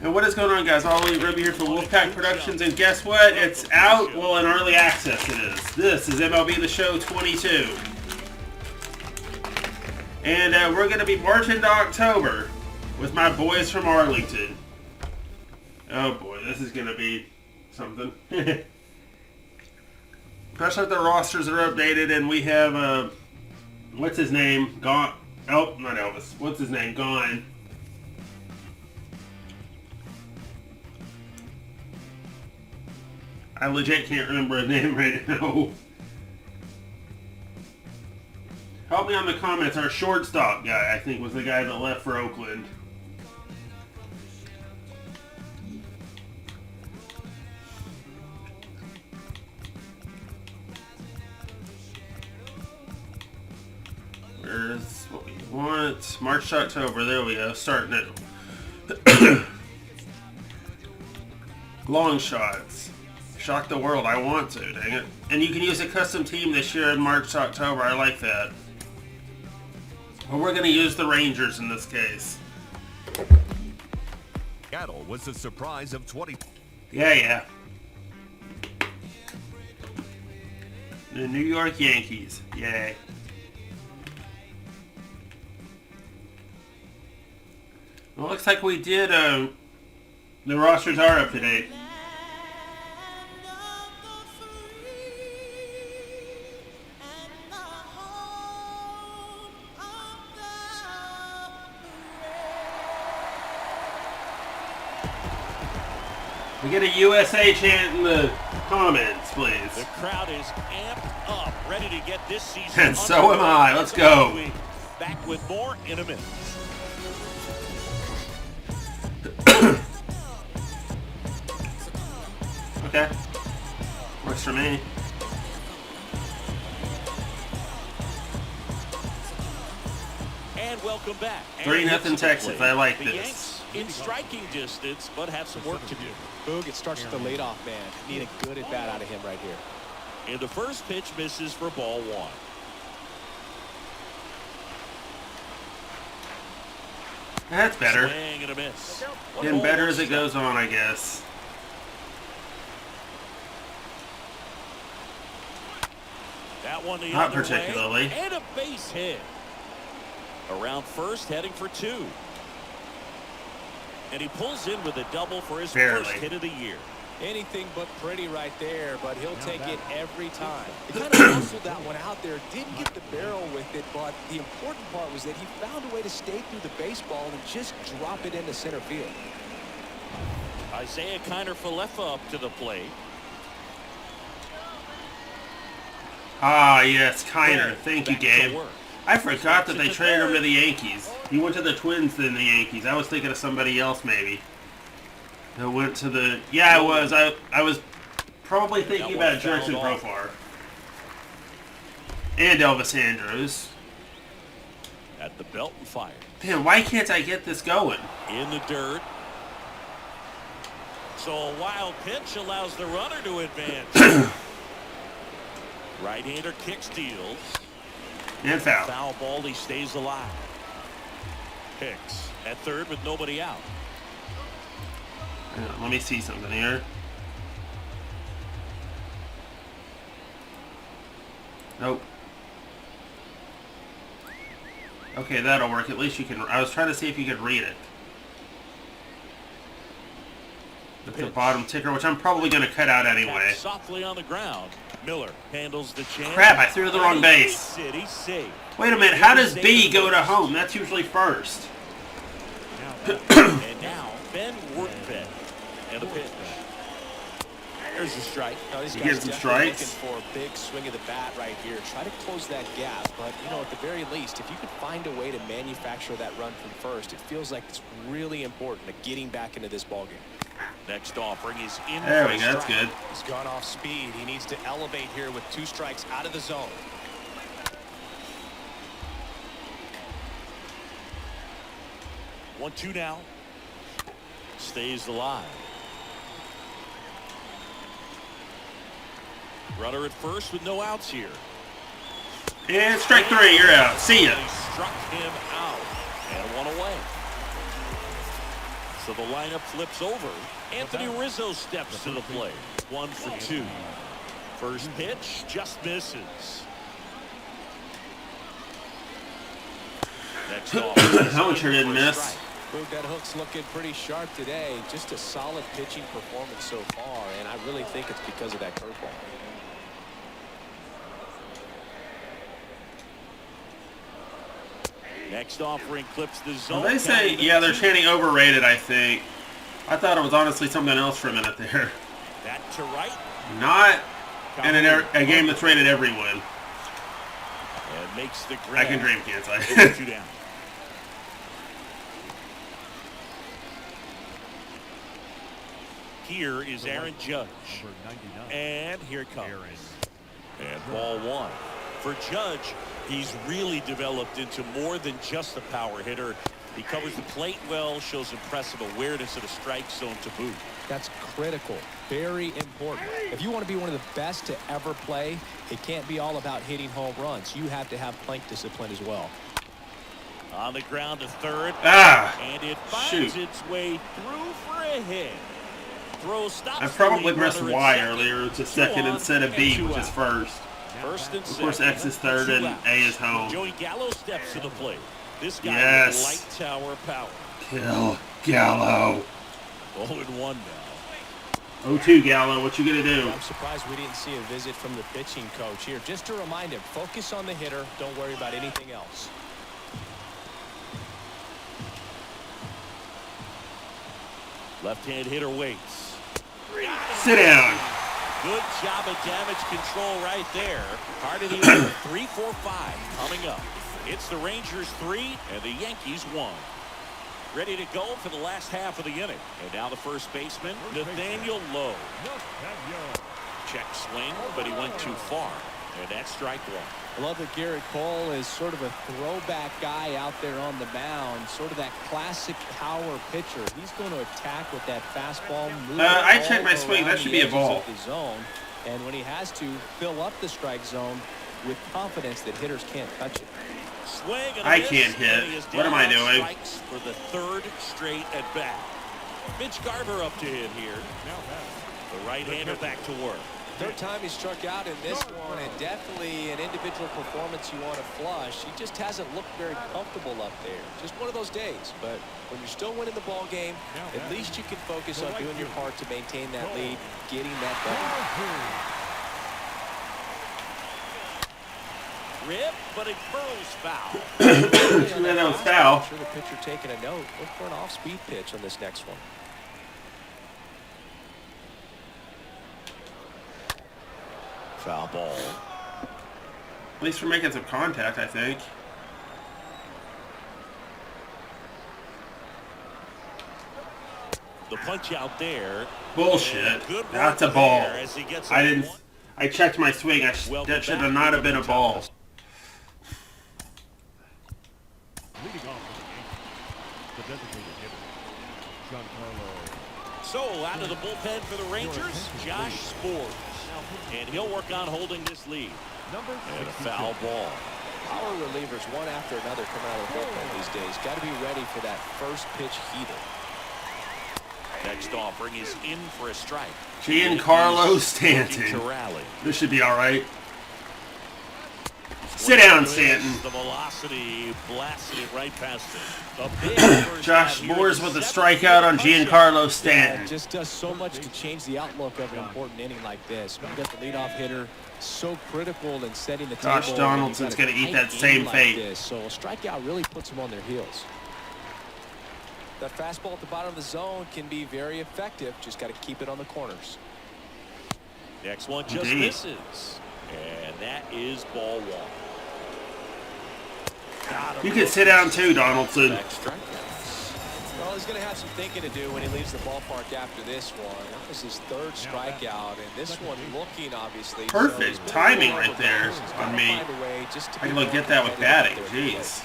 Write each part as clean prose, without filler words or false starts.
And what is going on, guys? AllEliteRuby here for Wolfpack Productions, and guess what? It's out. Well, in early access it is. This is MLB The Show 22. And we're going to be marching to October with my boys from Arlington. Oh boy, this is going to be something. Especially if the rosters are updated and we have, what's his name? Gone. Oh, not Elvis. What's his name? Gone. I legit can't remember his name right now. Help me on the comments. Our shortstop guy, I think, was the guy that left for Oakland. Where's what we want? March to October. There we go. Start now. Long shots. Shock the world. I want to. Dang it. And you can use a custom team this year in March to October. I like that. But we're going to use the Rangers in this case. Seattle was the surprise of 20. Yeah. The New York Yankees. Yay. Well, it looks like we did, the rosters are up to date. We get a USA chant in the comments, please. The crowd is amped up, ready to get this season. And so am I. Let's go. Back with more in a minute. Okay. Works for me. And welcome back. 3-0 Texas. I like the this. Yanks in striking distance, but have some work to do. Boog, it starts with the leadoff man. Need a good at bat out of him right here. And the first pitch misses for ball one. That's better. Swing and a miss. Getting better as it goes on, I guess. That one the Not other particularly. Way, and a base hit. Around first, heading for two. And he pulls in with a double for his first hit of the year. Anything but pretty right there, but he'll take it every time. He kind of hustled that one out there, didn't get the barrel with it, but the important part was that he found a way to stay through the baseball and just drop it into center field. Isaiah Kiner-Falefa up to the plate. Ah, yes, Kiner. Thank you, Gabe. I forgot that they traded him to the Yankees. He went to the Twins, then the Yankees. I was thinking of somebody else, maybe. I went to the... Yeah, I was. I was probably thinking about Jerson Profar. And Elvis Andrews. At the belt and fire. Man, why can't I get this going? In the dirt. So a wild pitch allows the runner to advance. Right-hander kick steals. And foul. Foul ball, he stays alive. Hicks at third with nobody out. Let me see something here. Nope. Okay, that'll work. At least you can... I was trying to see if you could read it. That's the bottom ticker, which I'm probably going to cut out anyway. Softly on the ground. Miller handles the chance. Crap, I threw the wrong base. Wait a minute, how does B go to home? That's usually first. And now, Ben Workbed. And a pitch. There's a strike. No, these guys some strikes. Looking for a big swing of the bat right here. Try to close that gap, but you know, at the very least, if you could find a way to manufacture that run from first, it feels like it's really important to getting back into this ballgame. Next offering is in. There we go. That's good. He's gone off speed. He needs to elevate here with 2 strikes out of the zone. 1-2 now. Stays alive. Runner at first with no outs here. And strike 3, you're out. See ya. They struck him out and one away. So the lineup flips over. Anthony Rizzo steps to the plate. 1 for 2. First pitch just misses. Next off. That one sure didn't miss. Boog, that hook's looking pretty sharp today. Just a solid pitching performance so far, and I really think it's because of that curveball. Next offering clips the zone. Well, they say, yeah, they're chanting overrated, I think. I thought it was honestly something else for a minute there. That to right. Not in a game that's rated every win. And makes the grab. I can dream, can't I? 2 down. Here is Aaron Judge. And here it comes. And ball 1. For Judge, he's really developed into more than just a power hitter. He covers the plate well, shows impressive awareness of the strike zone to boot. That's critical. Very important. If you want to be one of the best to ever play, it can't be all about hitting home runs. You have to have plate discipline as well. On the ground to third. And it finds its way through for a hit. Throw stops. I probably pressed Y earlier. It's a second instead of B, which is first. First and of course, X is third and A is home. Joey Gallo steps to the plate. This guy yes. Light tower power. Kill Gallo. 0-1 now. 0-2 Gallo, what you gonna do? I'm surprised we didn't see a visit from the pitching coach here. Just to remind him, focus on the hitter. Don't worry about anything else. Left-hand hitter waits. Sit down. Good job of damage control right there. Part of the order, 3-4-5 coming up. It's the Rangers 3 and the Yankees 1. Ready to go for the last half of the inning. And now the first baseman, Nathaniel Lowe. Check swing, but he went too far. And that's strike 1. I love that Garrett Cole is sort of a throwback guy out there on the mound, sort of that classic power pitcher. He's going to attack with that fastball. I checked my swing. That should be a ball. Zone, and when he has to fill up the strike zone with confidence that hitters can't touch it. Swing and I can't hit. What am I doing? For the 3rd straight at bat. Mitch Garver up to hit here. The right-hander back to work. 3rd time he struck out in this one, and definitely an individual performance you want to flush. He just hasn't looked very comfortable up there. Just one of those days. But when you're still winning the ball game, at least you can focus on doing your part to maintain that lead, getting that W. Rip, but it curls foul. That was foul. I'm sure the pitcher taking a note. Look for an off-speed pitch on this next one. Foul ball. At least we're making some contact, I think. The punch out there. Bullshit. That's a ball. I didn't. I checked my swing. That should have not have been a ball. So out of the bullpen for the Rangers, Josh Sborz. And he'll work on holding this lead. And a foul ball. Power relievers, one after another, coming out of the bullpen these days. Got to be ready for that first pitch heater. Next offering is in for a strike. Giancarlo Stanton. This should be all right. Sit down, Stanton. The velocity blasted it right past him. Josh Sborz with a strikeout on Giancarlo Stanton. Yeah, it just does so much to change the outlook of an important inning like this. We've got the leadoff hitter, so critical in setting the table. Josh Donaldson's going to eat that same fate. So a strikeout really puts them on their heels. That fastball at the bottom of the zone can be very effective. Just got to keep it on the corners. Next one just misses. And that is ball 1. You can sit down too, Donaldson. Well, he's going to have some thinking to do when he leaves the ballpark after this one. That was his 3rd strikeout, and this one looking obviously. Perfect timing right there on me. I can look get that with batting. Jeez.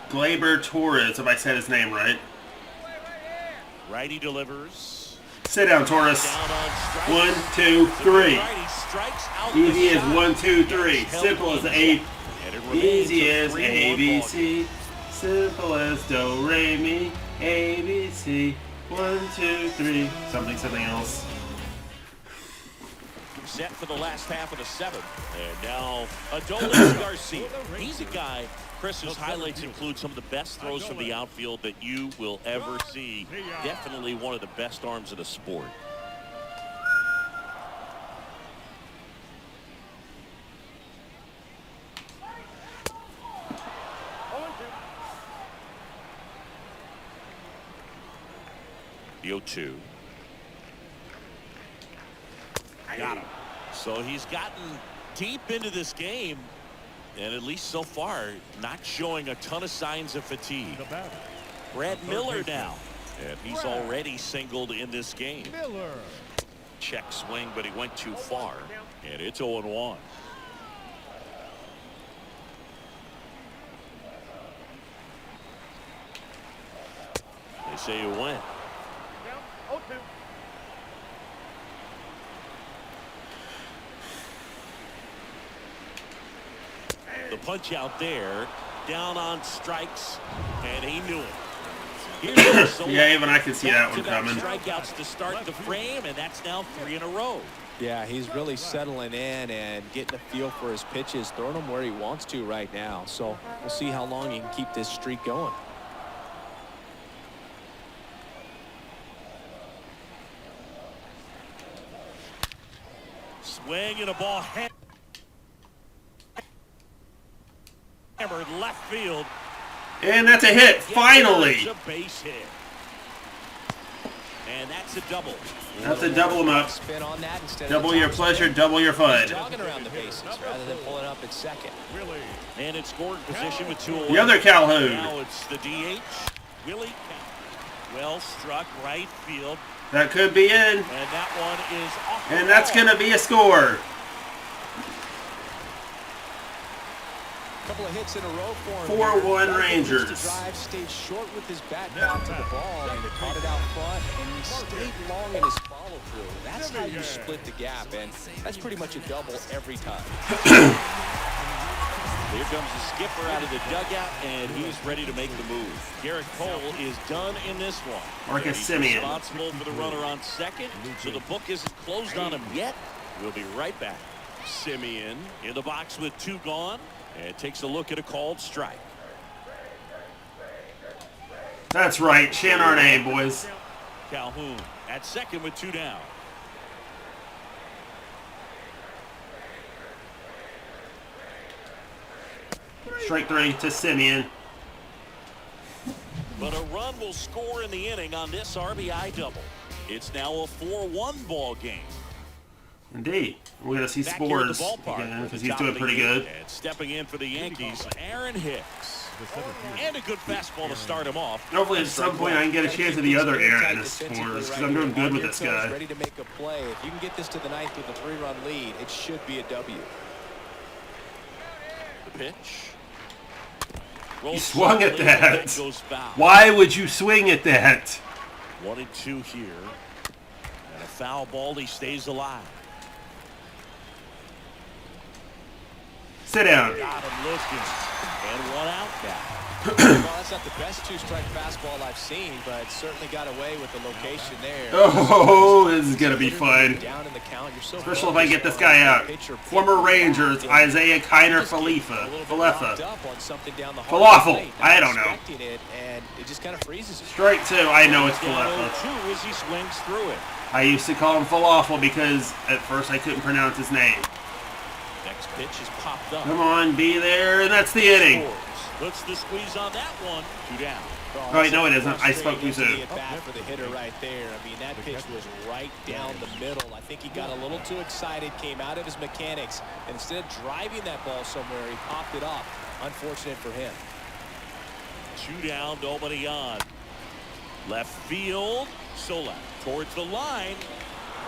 Gleyber Torres, if I said his name right. Righty delivers. Sit down, Taurus. Down on strike. 1, 2, 3. Righty strikes out Easy the as shot. 1, 2, 3. Held Simple as in 8. check. And it remains Easy a as 3-1 A, B, ball game. C. Simple as Do, Re, Mi. A, B, C. 1, 2, 3. Something else. Set for the last half of the 7th. And now Odysee Garcia. He's a guy, Chris, whose highlights include some of the best throws from the outfield that you will ever see. Definitely one of the best arms of the sport. The 0-2. Got him. So he's gotten deep into this game, and at least so far, not showing a ton of signs of fatigue. Brad Miller now, and he's already singled in this game. Check swing, but he went too far, and it's 0-1. They say you win. The punch out there, down on strikes, and he knew it. Yeah, even I can see that one coming. Strikeouts to start the frame, and that's now 3 in a row. Yeah, he's really settling in and getting a feel for his pitches, throwing them where he wants to right now. So we'll see how long he can keep this streak going. Swing and a ball hammered left field. And that's a hit, finally. It's a base hit. And that's a double. That's a double him up. Spin on that instead Double of the your top pleasure, spin. double your fun. Jogging around the bases rather than pulling up at second. And it's scoring position with 2 away. The other Calhoun. Now it's the DH. Willie well struck right field. That could be in. And that one is off. And that's going to be a score. Couple of hits in a row for him. 4-1 Rangers. The drive stayed short with his bat down to the ball and caught it out front, and he stayed long in his follow through. That's how you split the gap, and that's pretty much a double every time. Here comes the skipper out of the dugout, and he's ready to make the move. Garrett Cole is done in this one. Marcus He's Semien. responsible for the runner on second, so the book isn't closed on him yet. We'll be right back. Semien in the box with 2 gone, and takes a look at a called strike. That's right, Chan Arnay, boys. Calhoun at second with 2 down. Strike 3 to Semien. But a run will score in the inning on this RBI double. It's now a 4-1 ball game. Indeed. We're going to see Back here at the Spores ballpark again with because the he's top doing of the pretty eighth. good. And stepping in for the Yankees, Aaron Hicks. And a good fastball to start him off. Hopefully at some point I can get a chance of the other Aaron in the Spores because I'm doing good with this guy. Ready to make a play. If you can get this to the 9th with a 3-run lead, it should be a W. The pitch. You swung at that. Goes foul. Why would you swing at that? 1-2 here. And a foul ball. He stays alive. Sit down. Got him looking. And 1 out now. Well, that's not the best 2-strike fastball I've seen, but certainly got away with the location there. Oh, this is going to be fun. Down in the count. You're so Especially if I get this guy out. Former Rangers, Isaiah Kiner Falefa. Falafel. I don't know. It, and it just kind of freezes. Strike 2. I know it's Down Falefa. 0-2 as he swings through it. I used to call him Falafel because at first I couldn't pronounce his name. Next pitch is popped up. Come on, be there, and that's the inning. Puts the squeeze on that one. 2 down. Oh, wait, no, it isn't. I spoke too soon. Bad for the hitter right there. I mean, that pitch was right down the middle. I think he got a little too excited, came out of his mechanics, and instead of driving that ball somewhere, he popped it up. Unfortunate for him. 2 down, nobody on. Left field. Sola towards the line.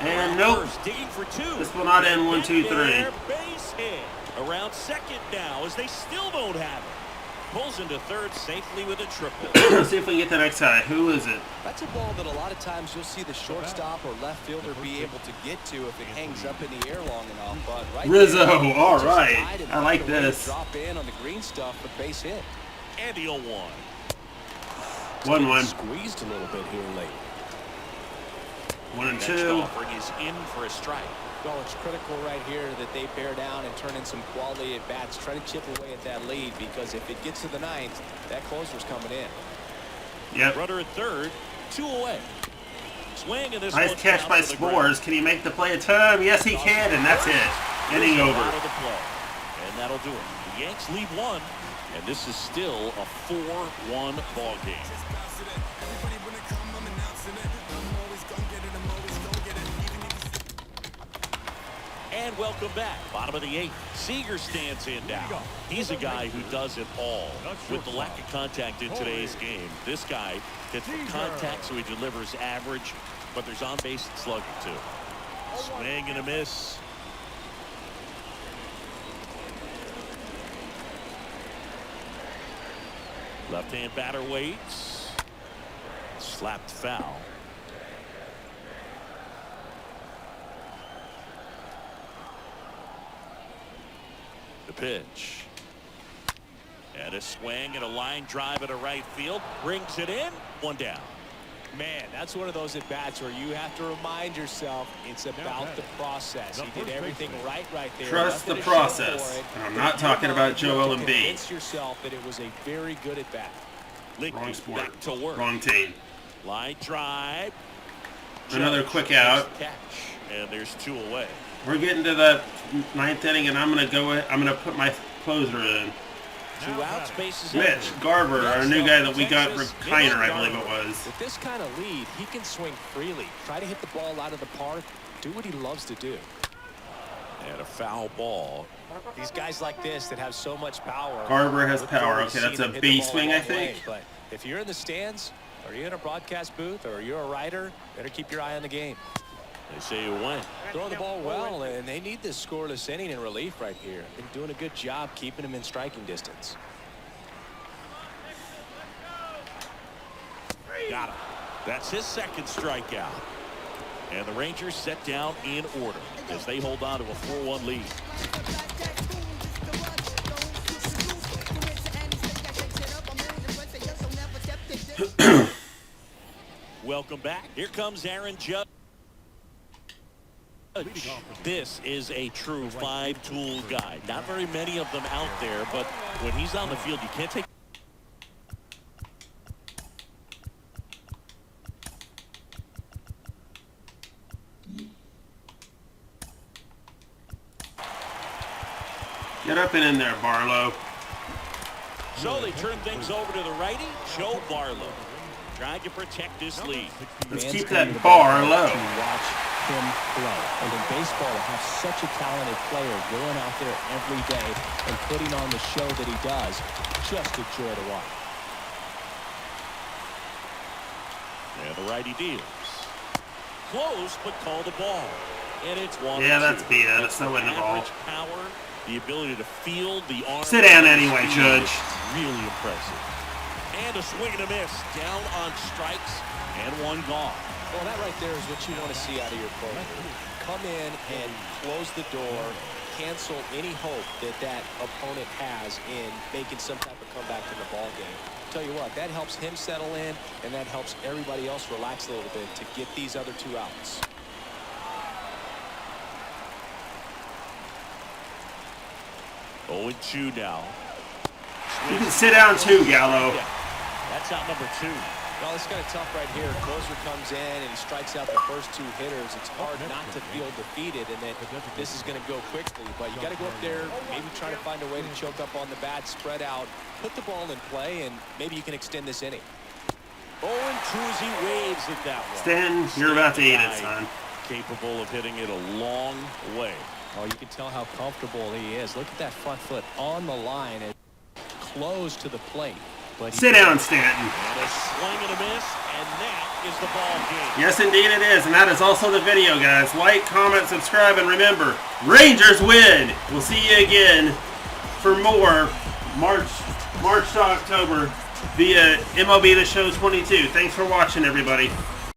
And nope. First, digging for 2. This will not end 1, 2, 3. Base hit. Around second now as they still don't have it. Pulls into third safely with a triple. Let's see if we can get the next guy. Who is it? That's a ball that a lot of times you'll see the shortstop or left fielder be able to get to if it hangs up in the air long enough. But right Rizzo, there, all just right. tried and I like found a way to this. Drop in on the green stuff for base hit. And the 0-1. 1-1. Squeezed a little bit here late. 1-2. Offering is in for a strike. Well, it's critical right here that they bear down and turn in some quality at bats. Try to chip away at that lead, because if it gets to the ninth, that closer's coming in. Yep. Runner at third, 2 away. Swing in this Nice one catch down by to the Spores. ground. Can he make the play at time? Yes, he can, and that's it. Inning over. Out of the play. And that'll do it. The Yanks lead 1, and this is still a 4-1 ball game. And welcome back. Bottom of the 8th. Seager stands in now. He's a guy who does it all. With the lack of contact in today's game, this guy hits for contact, so he delivers average, but there's on-base and slugging too. Swing and a miss. Left-hand batter waits. Slapped foul. The pitch. And a swing and a line drive at a right field. Brings it in. 1 down. Man, that's one of those at-bats where you have to remind yourself it's about the process. He did everything right there. Trust the Nothing to show process. for it. And I'm not talking about Joel Embiid. Convince yourself that it was a very good at-bat. Wrong sport. Back to work. Wrong team. Line drive. Another quick out. Catch. And there's 2 away. We're getting to the 9th inning, and I'm gonna put my closer in. 2 outs, bases Mitch empty. Garver, our new guy that we got for Kiner, I believe it was. With this kind of lead, he can swing freely. Try to hit the ball out of the park. Do what he loves to do. And a foul ball. These guys like this that have so much power. Garver has look power. forward to Okay, seeing that's a them hit B the ball swing, a I long way. think. But if you're in the stands, or you're in a broadcast booth, or you're a writer, better keep your eye on the game. They say you win. Throwing the ball well, and they need this scoreless inning in relief right here. Been doing a good job keeping him in striking distance. Got him. That's his 2nd strikeout. And the Rangers set down in order as they hold on to a 4-1 lead. Welcome back. Here comes Aaron Judge. This is a true 5-tool guy. Not very many of them out there, but when he's on the field, you can't take. Get up and in there, Barlow. So they turn things over to the righty, Joe Barlow, trying to protect this lead. Let's keep that bar low. Watch him play. And in baseball, to have such a talented player going out there every day and putting on the show that he does, just a joy to watch. And the righty deals. Close, but called a ball. And it's 1-2. Yeah, that's BS. That's no in the ball. Average power, the ability to field the arm. Sit down anyway, speed Judge. is really impressive. And a swing and a miss. Down on strikes and 1 gone. Well, that right there is what you want to see out of your closer. Come in and close the door, cancel any hope that that opponent has in making some type of comeback in the ball game. Tell you what, that helps him settle in, and that helps everybody else relax a little bit to get these other 2 outs. Oh, 2 now. You can sit down too, Gallo. Yeah, that's out number 2. Well, it's kind of tough right here. Closer comes in and he strikes out the first 2 hitters. It's hard not to feel defeated and that this is going to go quickly. But you got to go up there, maybe try to find a way to choke up on the bat, spread out, put the ball in play, and maybe you can extend this inning. Oh, and Truzy waves at that one. Stanton, you're about to eat it, son. Capable of hitting it a long way. Oh, you can tell how comfortable he is. Look at that front foot on the line and close to the plate. But Sit down, Stanton. And a swing and a miss, and that is the ball game. Yes, indeed it is, and that is also the video, guys. Like, comment, subscribe, and remember, Rangers win! We'll see you again for more March to October via MLB The Show 22. Thanks for watching, everybody.